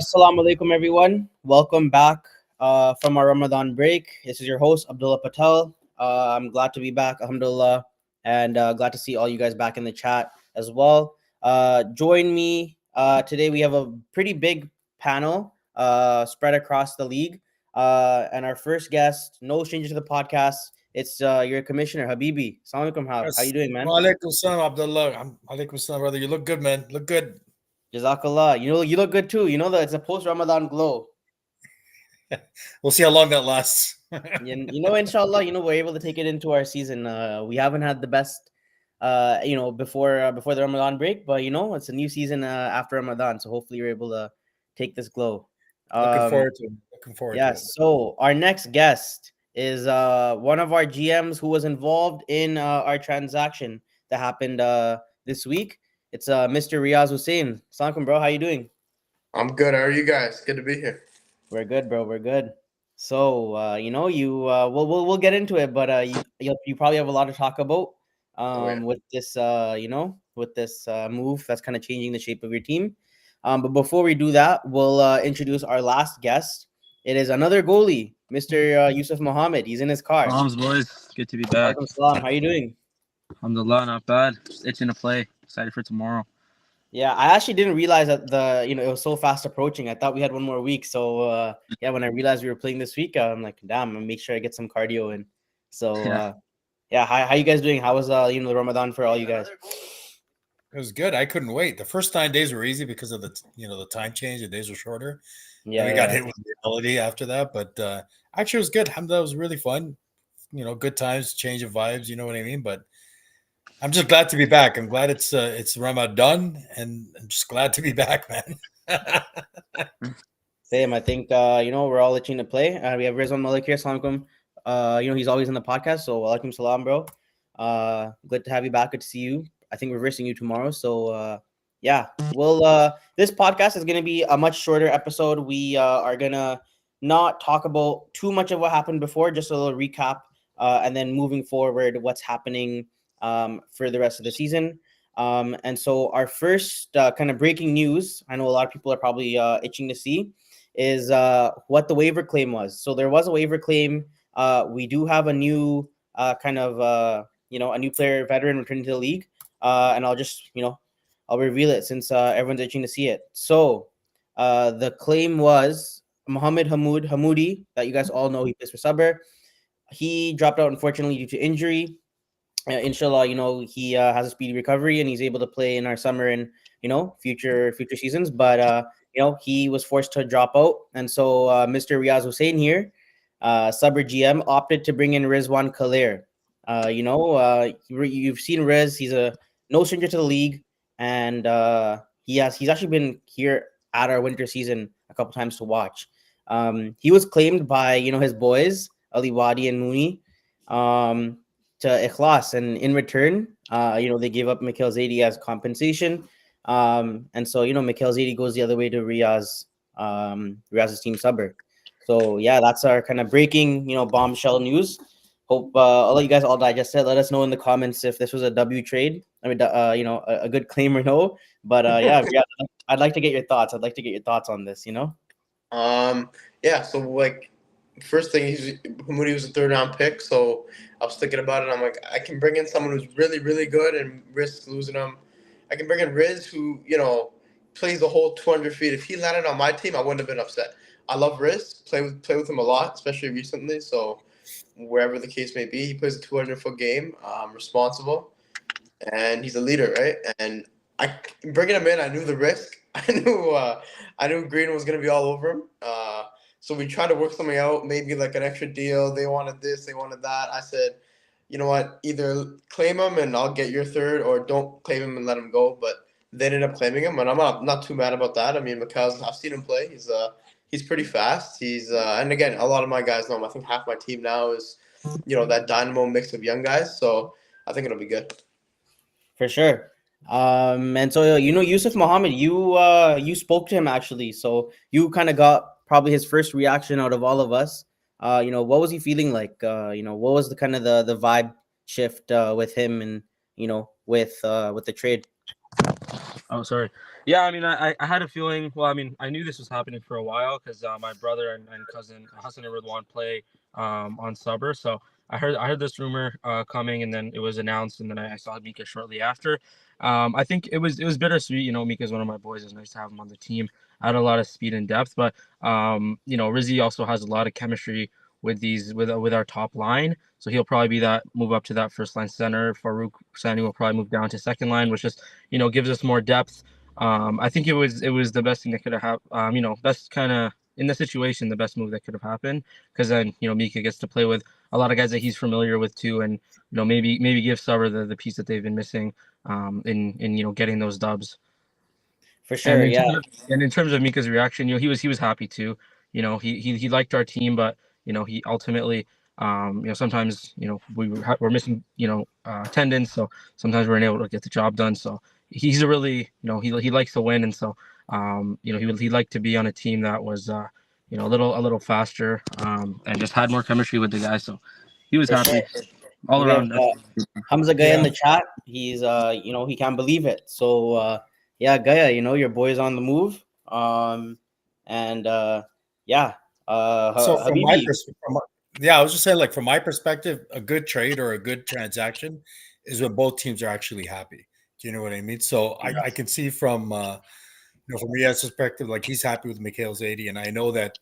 Assalamu alaikum, everyone. Welcome back from our Ramadan break. This is your host, Abdullah Patel. I'm glad to be back, alhamdulillah, and glad to see all you guys back in the chat as well. Join me today. We have a pretty big panel spread across the league. And our first guest, no stranger to the podcast, it's your commissioner, Habibi. Assalamu alaikum, How you Yes. doing, man? Walaikum salam, Abdullah. Alaikum salam, brother. You look good, man. Look good. Jazakallah. You look good too. You know that it's a post-Ramadan glow. We'll see how long that lasts. Inshallah, we're able to take it into our season. We haven't had the best, before the Ramadan break, but it's a new season after Ramadan, so hopefully you're able to take this glow. Looking Um, forward to it. Looking forward to it. yes. So our next guest is one of our GMs who was involved in our transaction that happened this week. It's Mr. Riaz Hussein. Assalamu alaikum, bro. How you doing? I'm good. How are you guys? Good to be here. We're good, bro. We're good. So, we'll get into it, but you probably have a lot to talk about yeah. with this move that's kind of changing the shape of your team. But before we do that, we'll introduce our last guest. It is another goalie, Mr. Yusuf Mohammed. He's in his car. Salams, boys. Good to be back. Alaikum salam. How you doing? Alhamdulillah, not bad. Just itching to play. Excited for tomorrow. Yeah, I actually didn't realize that it was so fast approaching. I thought we had one more week. So when I realized we were playing this week, I'm like, damn, I'm gonna make sure I get some cardio in. So how you guys doing? How was the Ramadan for all you guys? It was good. I couldn't wait. The first 9 days were easy because of the time change. The days were shorter. Yeah, and we got hit with reality after that. But actually, it was good. Alhamdulillah, it was really fun. Good times, change of vibes. You know what I mean? But I'm just glad to be back. I'm glad it's Ramadan, and I'm just glad to be back, man. Same. I think we're all itching to play. We have Rizwan Malik here. Assalamu alaikum. He's always in the podcast, so alaikum salam, bro. Good to have you back. Good to see you. I think we're versing you tomorrow. So this podcast is gonna be a much shorter episode. We are gonna not talk about too much of what happened before, just a little recap, and then moving forward, what's happening for the rest of the season. And so our first kind of breaking news, I know a lot of people are probably itching to see, is what the waiver claim was. So there was a waiver claim. We do have a new a new player, veteran, returning to the league. And I'll just, I'll reveal it since everyone's itching to see it. So the claim was Mohammed Hamoudi, that you guys all know. He plays for Sabah. He dropped out, unfortunately, due to injury. Inshallah, he has a speedy recovery and he's able to play in our summer and future seasons. But he was forced to drop out, and so Mr. Riaz Hussein here, Sabah GM, opted to bring in Rizwan Khalir. You've seen Riz. He's a no stranger to the league, and he's actually been here at our winter season a couple times to watch. He was claimed by his boys Ali Wadi and Mooney to Ikhlas, and in return, they gave up Mikhail Zaidi as compensation. And so Mikhail Zaidi goes the other way to Riaz's team Sabah. So yeah, that's our kind of breaking bombshell news. Hope I'll let you guys all digest it. Let us know in the comments if this was a W trade. I mean, a good claim or no. But I'd like to get your thoughts. I'd like to get your thoughts on this. So like, first thing, Hamoudi was a third-round pick, so I was thinking about it. I'm like, I can bring in someone who's really, really good and risk losing him. I can bring in Riz, who plays the whole 200 feet. If he landed on my team, I wouldn't have been upset. I love Riz. Play with him a lot, especially recently. So wherever the case may be, he plays a 200-foot game, responsible, and he's a leader, right? And bringing him in, I knew the risk. I knew Green was going to be all over him. So we tried to work something out, maybe like an extra deal. They wanted this, they wanted that. I said, you know what, either claim him and I'll get your third, or don't claim him and let him go. But they ended up claiming him, and I'm not too mad about that. I mean, Mikhail's, I've seen him play. He's pretty fast. And again, a lot of my guys know him. I think half my team now is, that dynamo mix of young guys. So I think it'll be good. For sure. And so Yusuf Mohammed, you spoke to him actually, so you kind of got probably his first reaction out of all of us. What was he feeling like? What was the kind of the vibe shift with him and with the trade? Oh, sorry. Yeah, I mean, I had a feeling. Well, I mean, I knew this was happening for a while because my brother and cousin Hassan and Ridwan play on Subber. So I heard this rumor coming, and then it was announced, and then I saw Mika shortly after. I think it was bittersweet. Mika's one of my boys. It's nice to have him on the team. I had a lot of speed and depth, but Rizzy also has a lot of chemistry with with our top line. So he'll probably be that move up to that first line center. Farouk Sani will probably move down to second line, which just gives us more depth. I think it was the best thing that could have happened. Best kind of in the situation, the best move that could have happened because then Mika gets to play with a lot of guys that he's familiar with too, and maybe give Sauber the piece that they've been missing in getting those dubs. For sure, yeah. And in terms of Mika's reaction, he was happy too. He liked our team, but he ultimately, sometimes we're missing attendance, so sometimes we're unable to get the job done. So he's a really he likes to win, and so he'd like to be on a team that was a little faster and just had more chemistry with the guys. So he was For happy sure. all We have around. Hamza Gaya in Yeah. the chat. He's he can't believe it. So yeah, Gaya, your boy's on the move. And yeah, So Habibi. yeah, I was just saying, like from my perspective, a good trade or a good transaction is when both teams are actually happy. Do you know what I mean? So I can see from Riyad's perspective, like he's happy with Mikhail's 80, and I know that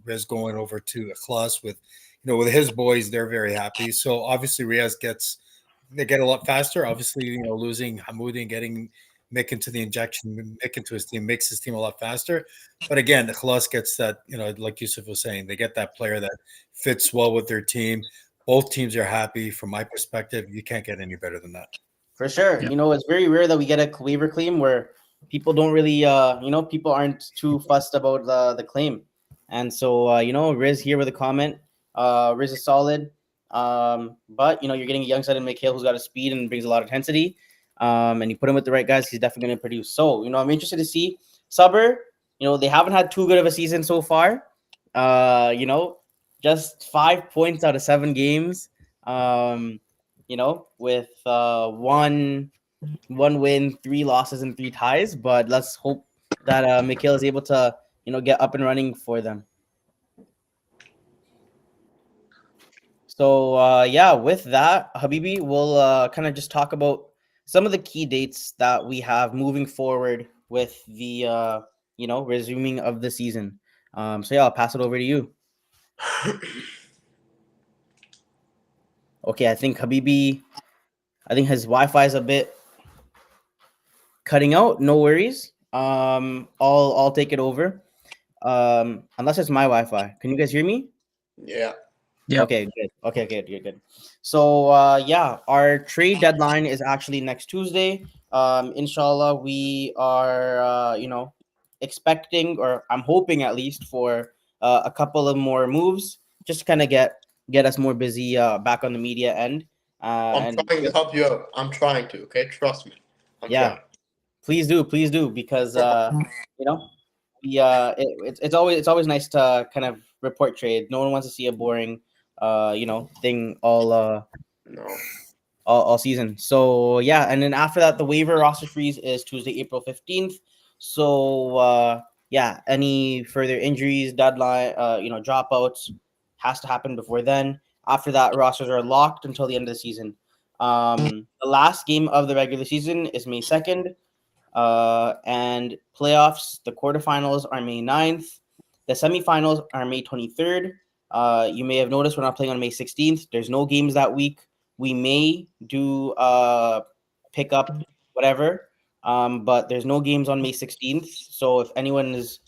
Riz going over to a class with with his boys, they're very happy. So obviously they get a lot faster. Obviously, losing Hamoudi and getting Mick into the injection, Mick into his team makes his team a lot faster. But again, the Khalas gets that, like Yusuf was saying, they get that player that fits well with their team. Both teams are happy. From my perspective, you can't get any better than that. For sure. Yeah. It's very rare that we get a waiver claim where people don't really, people aren't too fussed about the claim. And so, Riz here with a comment. Riz is solid. But, you're getting a young side in Mikhail who's got a speed and brings a lot of intensity. And you put him with the right guys, he's definitely going to produce. So, I'm interested to see Subber. They haven't had too good of a season so far. Just 5 points out of 7 games. With one win, 3 losses, and 3 ties. But let's hope that Mikhail is able to, get up and running for them. So yeah, with that, Habibi, we'll kind of just talk about some of the key dates that we have moving forward with the resuming of the season. So yeah, I'll pass it over to you. Okay, I think Habibi, his Wi-Fi is a bit cutting out. No worries. I'll take it over. Unless it's my Wi-Fi. Can you guys hear me? Yeah. Yeah. Okay, good. Okay, good. So yeah, our trade deadline is actually next Tuesday. Inshallah, we are expecting, or I'm hoping at least, for a couple of more moves, just to kind of get us more busy back on the media end. I'm And trying to help you out. I'm trying to. Okay, trust me. I'm yeah, trying. please do, because you know it's always nice to kind of report trade. No one wants to see a boring thing No. all season. So yeah, and then after that, the waiver roster freeze is Tuesday, April 15th. So yeah, any further injuries, deadline, dropouts has to happen before then. After that, rosters are locked until the end of the season. The last game of the regular season is May 2nd. And playoffs, the quarterfinals are May 9th. The semifinals are May 23rd. You may have noticed we're not playing on May 16th. There's no games that week. We may do pick up whatever, but there's no games on May 16th. So if anyone is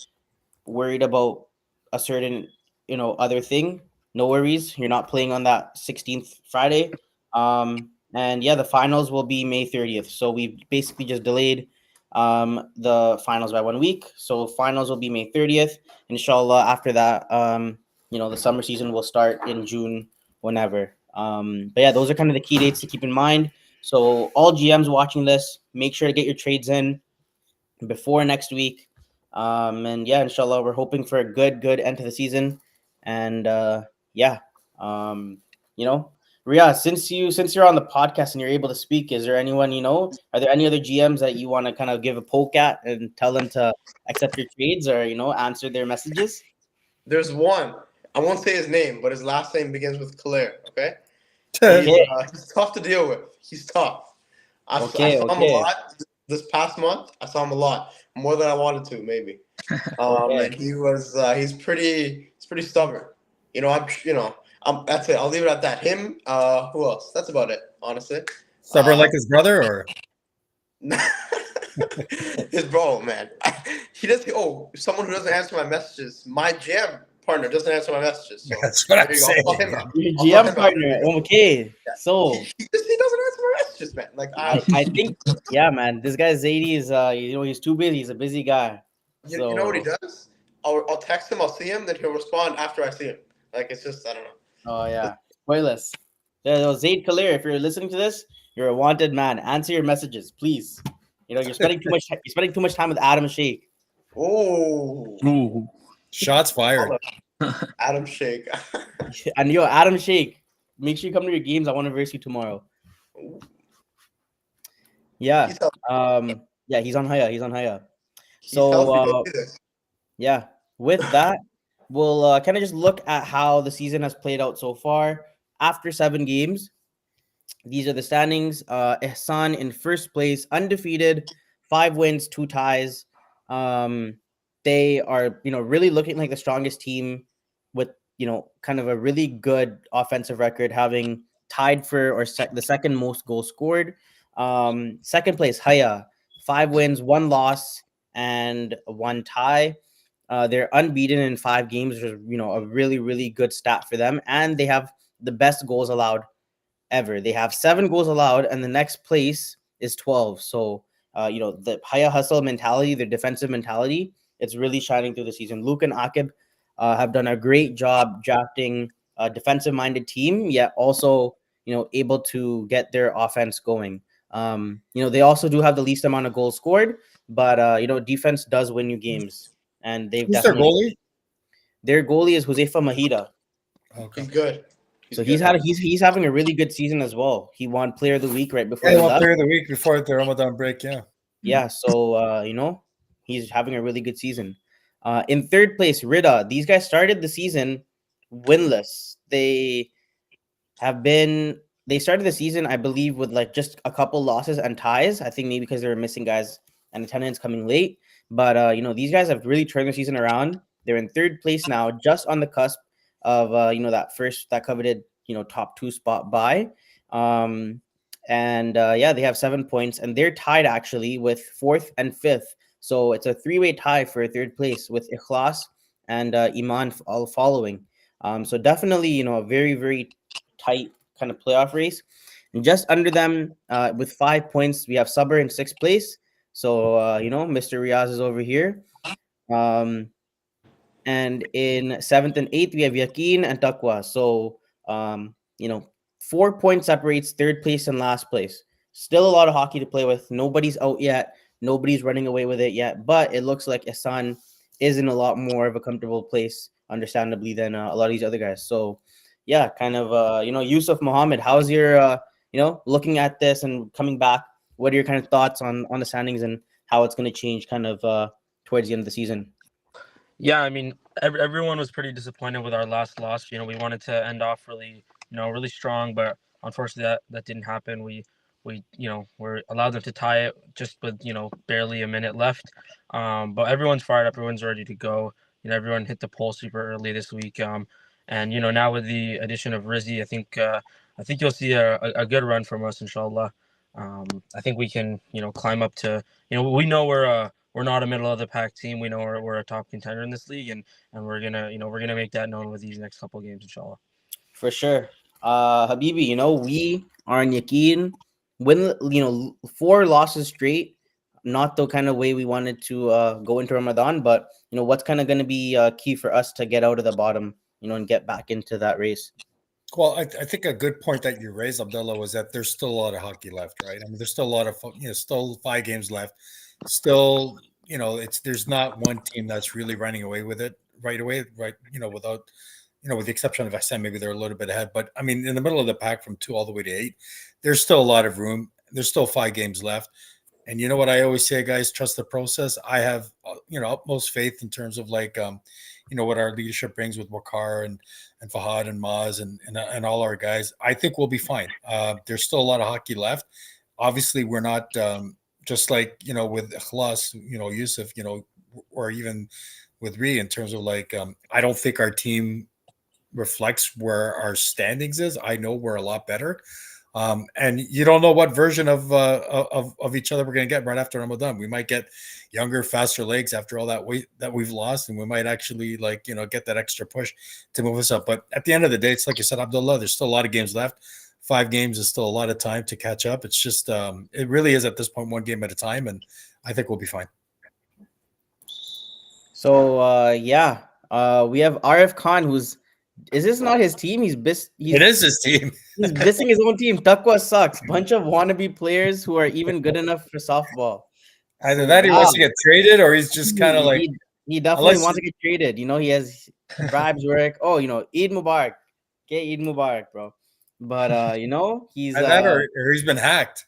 worried about a certain other thing, no worries, you're not playing on that 16th Friday. And yeah, the finals will be May 30th, so we basically just delayed the finals by 1 week. So finals will be May 30th. Inshallah, after that, the summer season will start in June, whenever. But yeah, those are kind of the key dates to keep in mind. So all GMs watching this, make sure to get your trades in before next week. And yeah, inshallah, we're hoping for a good end to the season. And yeah, you know, Ria, since you're on the podcast and you're able to speak, is there anyone you know? Are there any other GMs that you want to kind of give a poke at and tell them to accept your trades or answer their messages? There's one. I won't say his name, but his last name begins with Claire. Okay. Okay, He's tough to deal with. He's tough. I okay, saw him a okay, lot this past month. I saw him a lot, more than I wanted to, maybe. okay. And he's pretty stubborn. That's it. I'll leave it at that. Him. Who else? That's about it, honestly. Stubborn like his brother, or His bro, man. He does. Oh, someone who doesn't answer my messages. My jam partner doesn't answer my messages. So that's what I'm there you go. I'll call saying. him out. Your I'll call GM him out. partner. Okay, Yeah. so He doesn't answer my messages, man. Like I think yeah, man, this guy Zadie is he's too busy. He's a busy guy. you know what he So does? I'll text him. I'll see him. Then he'll respond after I see him. Like it's just I don't know. oh yeah, pointless. Yeah, Zaid Kalir, if you're listening to this, you're a wanted man. Answer your messages, please. You're spending too much. You're spending too much time with Adam Shake. Oh, Ooh. Shots fired. Adam Shake. And Adam Shake, make sure you come to your games. I want to verse you tomorrow. Yeah. He's healthy. Yeah, he's on Haya. He's on Haya. He's healthy. Don't do this. Yeah. With that, we'll kind of just look at how the season has played out so far. After 7 games, these are the standings. Ihsan in first place, undefeated, 5 wins, 2 ties. They are, really looking like the strongest team with, kind of a really good offensive record, having tied for the second most goals scored. Second place, Haya, 5 wins, 1 loss, and 1 tie. They're unbeaten in 5 games, which is, a really, really good stat for them. And they have the best goals allowed ever. They have 7 goals allowed, and the next place is 12. So, the Haya hustle mentality, their defensive mentality, it's really shining through the season. Luke and Akib have done a great job drafting a defensive-minded team, yet also, able to get their offense going. They also do have the least amount of goals scored, but defense does win you games, and they've Who's their definitely. goalie? Their goalie is Josefa Mahida. Okay. He's good. So he's having a really good season as well. He won Player of the Week right before Yeah, he one left. player of the week before the Ramadan break. Yeah. Yeah, so he's having a really good season. In third place, Rida. These guys started the season winless. They started the season, I believe, with like just a couple losses and ties. I think maybe because they were missing guys and attendance coming late. But these guys have really turned the season around. They're in third place now, just on the cusp of that coveted top 2 spot bye. They have 7 points, and they're tied actually with 4th and 5th. So it's a 3-way tie for third place with Ikhlas and Iman all following. So definitely, a very, very tight kind of playoff race. And just under them, with 5 points, we have Sabr in 6th place. So Mr. Riaz is over here. And in 7th and 8th, we have Yaqeen and Taqwa. So 4 points separates third place and last place. Still a lot of hockey to play with. Nobody's out yet. Nobody's running away with it yet. But it looks like Ihsan is in a lot more of a comfortable place, understandably, than a lot of these other guys. So, yeah, kind of, Yusuf Mohammed, how's your, looking at this and coming back? What are your kind of thoughts on the standings and how it's going to change kind of towards the end of the season? Yeah, I mean, everyone was pretty disappointed with our last loss. We wanted to end off really, really strong, but unfortunately that didn't happen. We were allowed them to tie it just with barely a minute left. But everyone's fired up. Everyone's ready to go. Everyone hit the poll super early this week. And now with the addition of Rizzi, I think you'll see a good run from us, inshallah. I think we can climb up to we know we're not a middle of the pack team. We know we're a top contender in this league, and we're gonna make that known with these next couple of games, inshallah. For sure. Habibi, we are in Yaqeen. Win, 4 losses straight. Not the kind of way we wanted to go into Ramadan, but what's kind of going to be key for us to get out of the bottom, and get back into that race. Well, I think a good point that you raised, Abdullah, was that there's still a lot of hockey left, right? I mean, there's still a lot of still 5 games left. Still, there's not one team that's really running away with it right away, right? Without with the exception of SM, maybe they're a little bit ahead. But I mean, in the middle of the pack from 2 all the way to 8, there's still a lot of room. There's still 5 games left. And you know what I always say, guys, trust the process. I have, utmost faith in terms of what our leadership brings with Wakar and Fahad and Maz and all our guys. I think we'll be fine. There's still a lot of hockey left. Obviously, we're not just like, with Ikhlas, Yusuf, or even with Ree in terms of I don't think our team reflects where our standings is. I know we're a lot better. And you don't know what version of each other we're going to get right after Ramadan. We might get younger, faster legs after all that weight that we've lost, and we might actually get that extra push to move us up. But at the end of the day, it's like you said, Abdullah, there's still a lot of games left. 5 games is still a lot of time to catch up. It's just it really is at this point 1 game at a time, and I think we'll be fine. So we have RF Khan, is this not his team? It is his team. He's dissing his own team. Takwa sucks. Bunch of wannabe players who are even good enough for softball. Either that he wants to get traded, or he's just kind of like he definitely wants to get traded. He has bribes work. Oh, Eid Mubarak. Get Eid Mubarak, bro. But he's that or he's been hacked.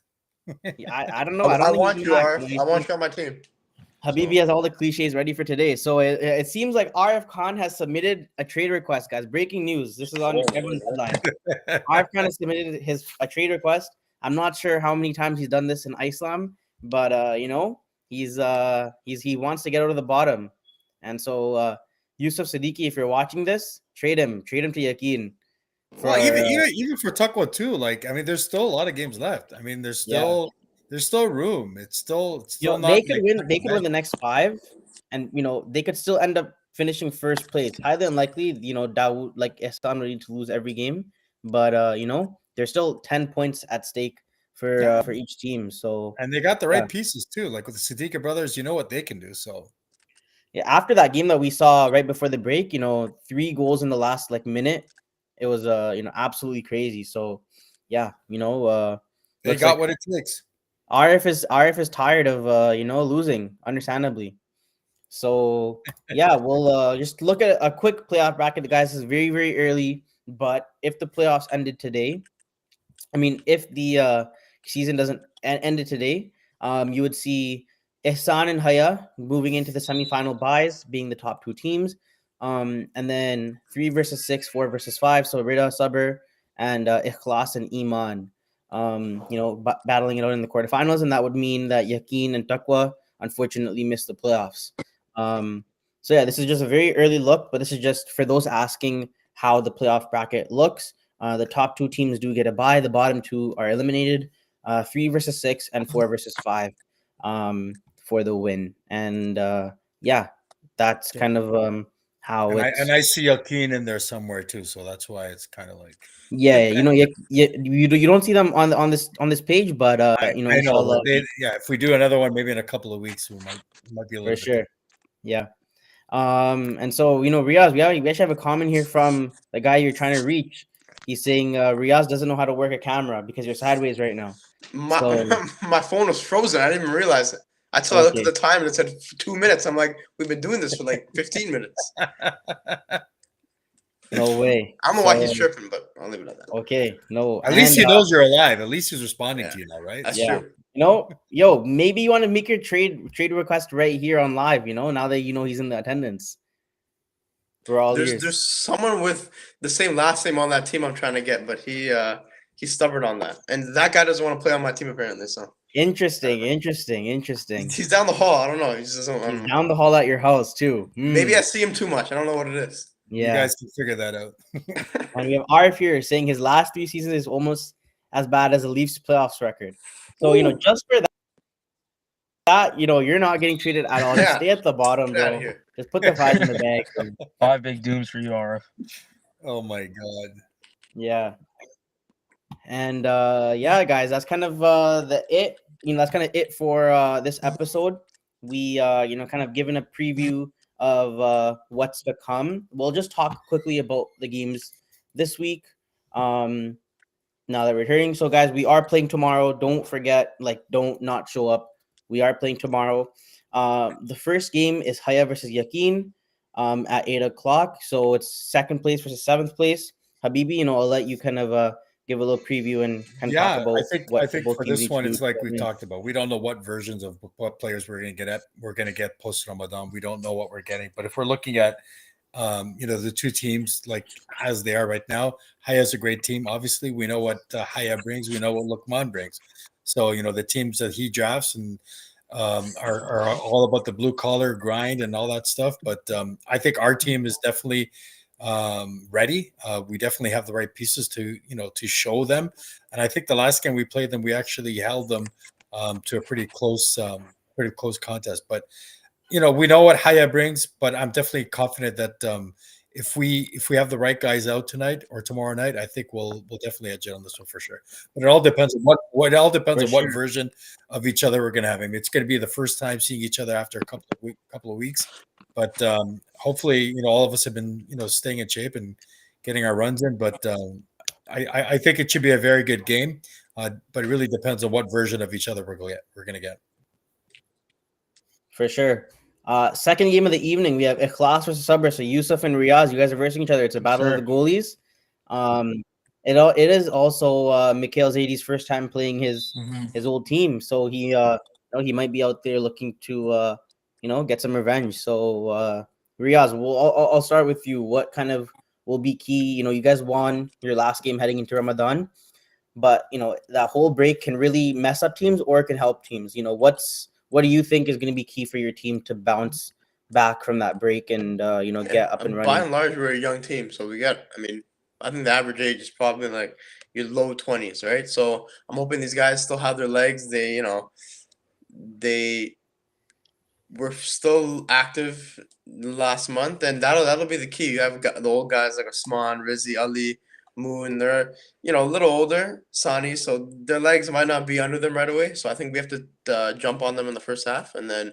I don't know. I want you, RF. I want you on my team. Habibi has all the cliches ready for today. So it seems like RF Khan has submitted a trade request, guys. Breaking news. This is on everyone's headline. RF Khan has submitted a trade request. I'm not sure how many times he's done this in Islam, but he wants to get out of the bottom. And so Yusuf Siddiqui, if you're watching this, trade him to Yaqeen. Even for Takwa too. There's still a lot of games left. There's still room. It's still not. They could win. They could win the next 5, and they could still end up finishing first place. Highly unlikely. Dawood Ihsan ready to lose every game, but there's still 10 points at stake for each team. So and they got the right pieces too. Like with the Siddiqui brothers, you know what they can do. So after that game that we saw right before the break, 3 goals in the last minute. It was absolutely crazy. So they got what it takes. RF is tired of losing, understandably. So we'll just look at a quick playoff bracket, guys. This is very, very early, but if the playoffs ended today, if the season doesn't end it today, you would see Ihsan and Haya moving into the semifinal buys, being the top 2 teams. And then 3 versus 6, 4 versus 5. So Rida, Sabr, and Ikhlas and Iman, battling it out in the quarterfinals. And that would mean that Yaqeen and Taqwa unfortunately missed the playoffs. This is just a very early look, but this is just for those asking how the playoff bracket looks. The top 2 teams do get a bye. The bottom 2 are eliminated. 3 versus 6 and 4 versus 5 for the win. And that's kind of how I see Yaqeen in there somewhere too, so that's why it's kind of like you don't see them on this page, but I know if we do another one maybe in a couple of weeks we might be a little for sure. And so Riaz, we actually have a comment here from the guy you're trying to reach. He's saying Riaz doesn't know how to work a camera because you're sideways right now. My phone was frozen. I didn't even realize it. Until I looked at the time and it said 2 minutes. I'm like, we've been doing this for 15 minutes. No way. I don't know why he's tripping, but I'll leave it at that. Okay, no. At least he knows you're alive. At least he's responding to you now, right? That's true. Maybe you want to make your trade request right here on live. Now that he's in the attendance. For all there's someone with the same last name on that team I'm trying to get, but he's stubborn on that, and that guy doesn't want to play on my team apparently. So. Interesting. He's down the hall. I don't know. He's down the hall at your house too. Maybe I see him too much. I don't know what it is. Yeah, you guys can figure that out. And we have RF here saying his last 3 seasons is almost as bad as the Leafs playoffs record. So just for that, you're not getting treated at all. Just stay at the bottom, bro. Just put the 5 in the bag. 5 big dooms for you, RF. Oh my god. Yeah. And guys, that's kind of it. That's kind of it for this episode. We kind of given a preview of what's to come. We'll just talk quickly about the games this week. Now that we're hearing, so guys, we are playing tomorrow. Don't forget, don't not show up. We are playing tomorrow. The first game is Haya versus Yaqeen. at 8 o'clock. So it's second place versus seventh place. Habibi, I'll let you kind of give a little preview and kind of talk Yeah, about I what think both for teams this need to one, do it's to like we win. talked about. We don't know what versions of what players we're going to get. We're going to get post Ramadan. We don't know what we're getting. But if we're looking at, the two teams like as they are right now, Haya's a great team. Obviously, we know what Haya brings. We know what Lukman brings. So the teams that he drafts and are all about the blue collar grind and all that stuff. But I think our team is definitely ready. We definitely have the right pieces to show them. And I think the last game we played them, we actually held them to a pretty close contest. But we know what Haya brings, but I'm definitely confident that if we have the right guys out tonight or tomorrow night, I think we'll definitely edge it on this one for sure. But it all depends on what all depends For on what sure. version of each other we're going to have. I mean, it's going to be the first time seeing each other after a couple of weeks, but hopefully, all of us have been staying in shape and getting our runs in. But I think it should be a very good game, but it really depends on what version of each other we're going to get. For sure. Second game of the evening, we have Ikhlas versus Sabr. So Yusuf and Riaz, you guys are versing each other. It's a battle of the goalies. It is also Mikhail Zaidi's first time playing his old team, so he might be out there looking to get some revenge. So Riaz, I'll start with you. What kind of will be key? You guys won your last game heading into Ramadan, but that whole break can really mess up teams or it can help teams. What do you think is going to be key for your team to bounce back from that break and get up and By running? and large, we're a young team, so I think the average age is probably like your low 20s, right? So I'm hoping these guys still have their legs. They were still active last month, and that'll be the key. You have the old guys like Osman, Rizzi, Ali, Moon. They're a little older, Sani, so their legs might not be under them right away. So I think we have to jump on them in the first half, and then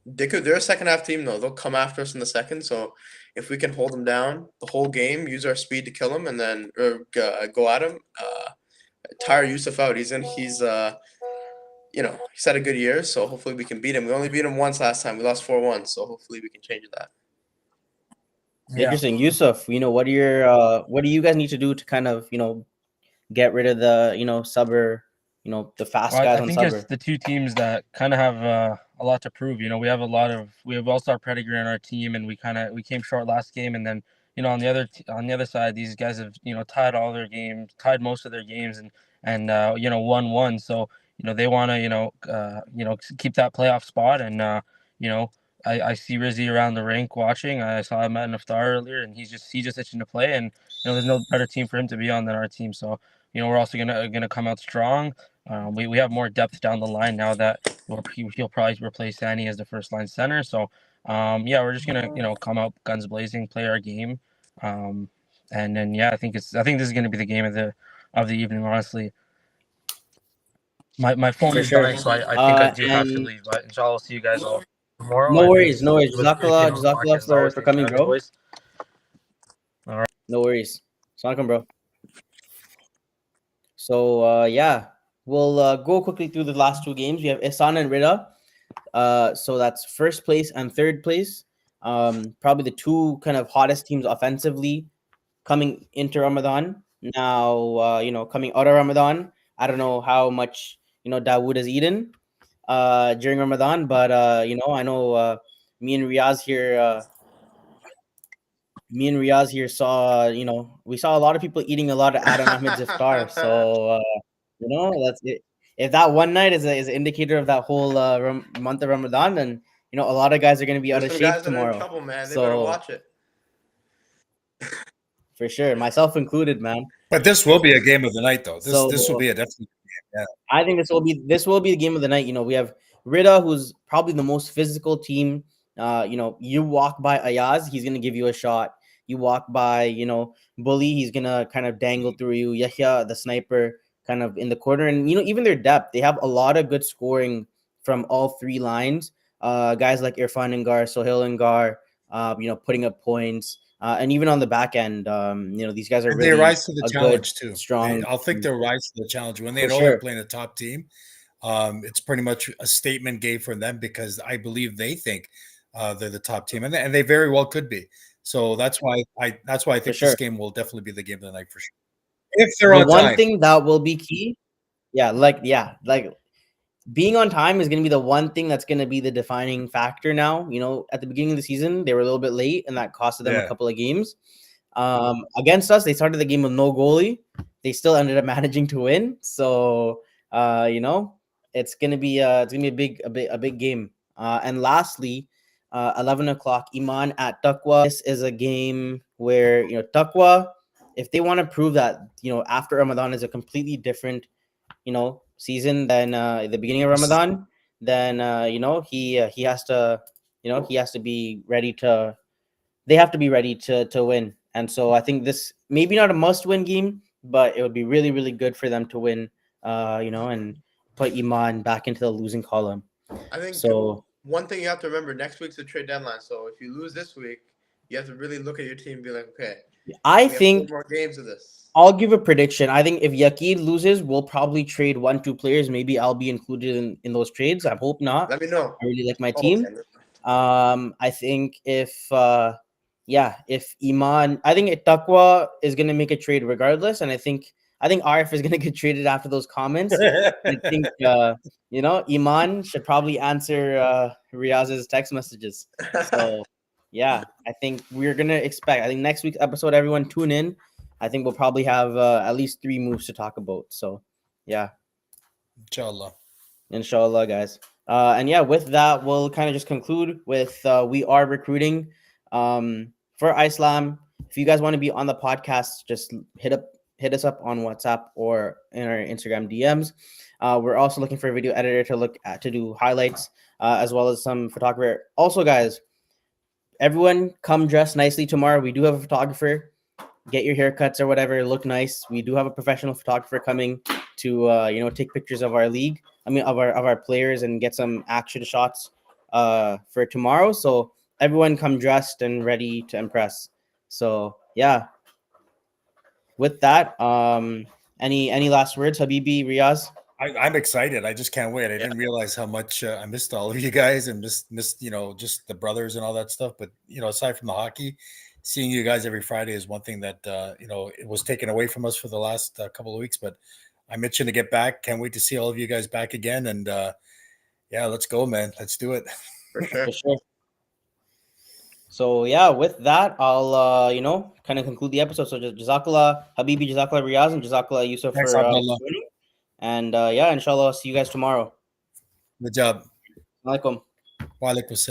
they're a second half team though. They'll come after us in the second. So if we can hold them down the whole game, use our speed to kill them, and then go at them, tire Yusuf out. He's had a good year, so hopefully we can beat him. We only beat him once last time. We lost 4-1, so hopefully we can change that. Yeah. Interesting. Yusuf, what do you guys need to do to kind of, get rid of the, Sabr, the fast Well, guys I on think it's Sabr? the two teams that kind of have a lot to prove. We have all-star pedigree on our team, and we came short last game, and then on the other side, these guys have tied most of their games, and won one. So they want to keep that playoff spot, and you know I see Rizzy around the rink watching. I saw him at Naftar earlier, and he's just itching to play, and there's no better team for him to be on than our team. So we're also gonna come out strong. We have more depth down the line now that he'll probably replace Sani as the first line center. So yeah, we're just gonna come out guns blazing, play our game, and then I think this is gonna be the game of the evening. Honestly, my phone For is sure. dying, so I think I do have to And leave. But inshallah, I'll see you guys all tomorrow. no And worries, no worries. it was great being Jazakallah, on the Jazakallah podcast as always. for Thanks for coming, having me, bro. boys. All right. No worries. Assalamualaikum, bro. So yeah, we'll go quickly through the last two games. We have Ihsan and Rida. So that's first place and third place. Probably the two kind of hottest teams offensively coming into Ramadan. Now, coming out of Ramadan, I don't know how much Dawood has eaten during Ramadan, but I know me and Riaz here. Saw, we saw a lot of people eating a lot of Adam Ahmed's iftar. So, that's it. If that one night is an indicator of that whole month of Ramadan, then a lot of guys are going to be out There's of some shape guys that are in tomorrow. trouble, man. They better So watch it. for sure, myself included, man. But this will be a game of the night, though. This So will be a definite game. Yeah. I think this will be the game of the night. We have Rida, who's probably the most physical team. You walk by Ayaz, he's gonna give you a shot. You walk by, Bully, he's gonna kind of dangle through you. Yahya, the sniper, kind of in the corner, and even their depth. They have a lot of good scoring from all three lines. Guys like Irfan Ngar, Sohail Ngar, putting up points. And even on the back end, these guys are And they really rise to the a good, challenge too. strong. I'll think they'll rise to the challenge when they For know they're sure. playing a top team. It's pretty much a statement game for them because I believe they think they're the top team, and they very well could be. So that's why I think sure. this game will definitely be the game of the night for sure. If they're The on one time. thing that will be key, like being on time is going to be the one thing that's going to be the defining factor now. At the beginning of the season, they were a little bit late, and that costed them a couple of games. Against us, they started the game with no goalie. They still ended up managing to win. So, it's gonna be a big game. And lastly, 11 o'clock, Iman at Takwa. This is a game where Takwa, if they want to prove that after Ramadan is a completely different season than the beginning of Ramadan, then he has to be ready to. They have to be ready to win. And so I think this maybe not a must-win game, but it would be really, really good for them to win. And put Iman back into the losing column. I think So one thing you have to remember: next week's a trade deadline. So if you lose this week, you have to really look at your team and be like, okay, I we have think 4 more games of this. I'll give a prediction. I think if Yaqid loses, we'll probably trade 1-2 players. Maybe I'll be included in those trades. I hope not. Let me know. I really like my Oh, team. okay. I think if Iman, I think Takwa is gonna make a trade regardless, and I think Arif is gonna get traded after those comments. I think Iman should probably answer Riaz's text messages. So yeah, I think we're gonna expect. I think next week's episode, everyone tune in. I think we'll probably have at least 3 moves to talk about. So yeah, inshallah, guys. And yeah, with that, we'll kind of just conclude with we are recruiting for Islam. If you guys want to be on the podcast, just hit us up on WhatsApp or in our Instagram DMs. We're also looking for a video editor to do highlights, as well as some photographer. Also, guys, everyone come dressed nicely tomorrow. We do have a photographer. Get your haircuts or whatever, look nice. We do have a professional photographer coming to take pictures of our league. Of our players and get some action shots for tomorrow. So everyone come dressed and ready to impress. So yeah. With that, any last words, Habibi, Riaz? I'm excited. I just can't wait. I didn't realize how much I missed all of you guys and missed just the brothers and all that stuff. But aside from the hockey, seeing you guys every Friday is one thing that it was taken away from us for the last couple of weeks. But I'm itching to get back. Can't wait to see all of you guys back again. And yeah, let's go, man. Let's do it. For sure. For sure. So yeah, with that, I'll kind of conclude the episode. So just Jazakallah Habibi, Jazakallah Riaz, and Jazakallah Yusuf Thanks, for Abdullah. joining. And yeah, inshallah, see you guys tomorrow. Good job. Alaikum. Wa alaikum salam.